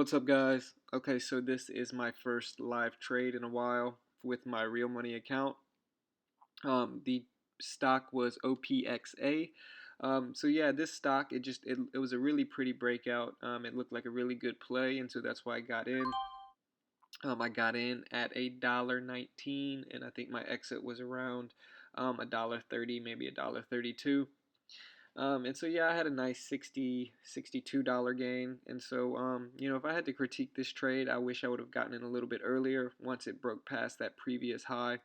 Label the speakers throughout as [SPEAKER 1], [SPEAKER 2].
[SPEAKER 1] What's up, guys? Okay, so this is my first live trade in a while with my real money account. The stock was OPXA. So yeah, this stock it was a really pretty breakout. It looked like a really good play, and so that's why I got in. I got in at $1.19, and I think my exit was around $1.30, maybe $1.32. And so yeah, I had a nice $62 gain. And so if I had to critique this trade, I wish I would have gotten in a little bit earlier once it broke past that previous high.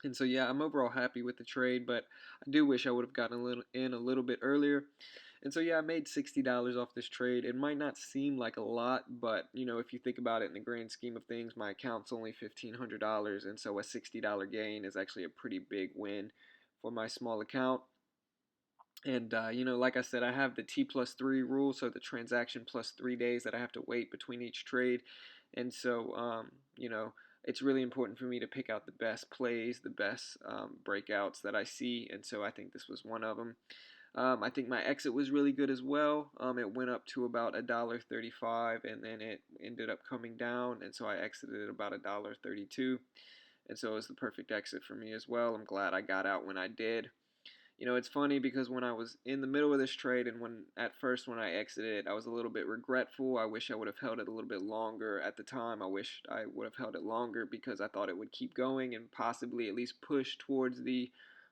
[SPEAKER 1] And so yeah, I'm overall happy with the trade, but I do wish I would have gotten a little bit earlier. And so yeah, I made $60 off this trade. It might not seem like a lot, but if you think about it in the grand scheme of things, my account's only $1,500, and so a $60 gain is actually a pretty big win for my small account. And like I said, I have the T+3 rule, so the transaction plus 3 days that I have to wait between each trade. And so it's really important for me to pick out the best plays, the best breakouts that I see. And so I think this was one of them. I think my exit was really good as well. It went up to about $1.35, and then it ended up coming down, and so I exited at about $1.32. And so it was the perfect exit for me as well. I'm glad I got out when I did. It's funny because when I was in the middle of this trade and when I exited, I was a little bit regretful. I wish I would have held it a little bit longer at the time. I wish I would have held it longer because I thought it would keep going and possibly at least push towards the,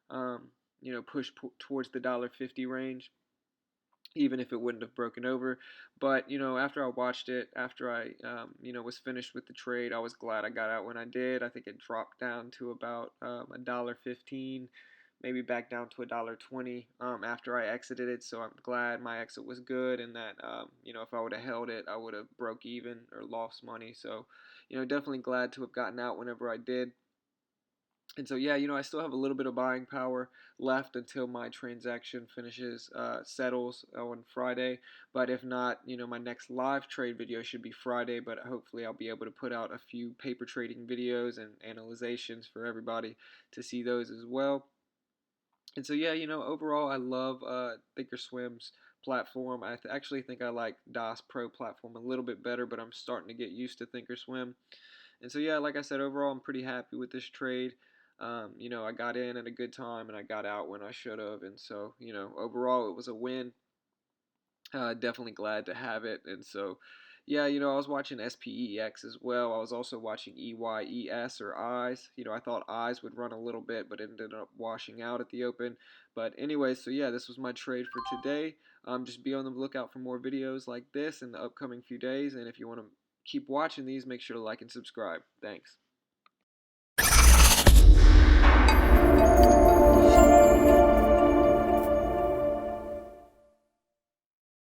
[SPEAKER 1] towards the $1.50 range, even if it wouldn't have broken over. But after I watched it, after I was finished with the trade, I was glad I got out when I did. I think it dropped down to about $1.15, maybe back down to $1.20 after I exited it. So I'm glad my exit was good, and that if I would have held it, I would have broke even or lost money. So definitely glad to have gotten out whenever I did. And so yeah, I still have a little bit of buying power left until my transaction settles on Friday. But if not, my next live trade video should be Friday, but hopefully I'll be able to put out a few paper trading videos and analyzations for everybody to see those as well. And so yeah, overall I love ThinkorSwim's platform. I actually think I like DOS Pro platform a little bit better, but I'm starting to get used to ThinkorSwim. And so yeah, like I said, overall I'm pretty happy with this trade. I got in at a good time and I got out when I should have. And so, overall it was a win. Definitely glad to have it. And so, yeah, I was watching SPEX as well. I was also watching EYES or eyes. I thought eyes would run a little bit, but it ended up washing out at the open. But anyway, so yeah, this was my trade for today. Just be on the lookout for more videos like this in the upcoming few days. And if you want to keep watching these, make sure to like and subscribe. Thanks.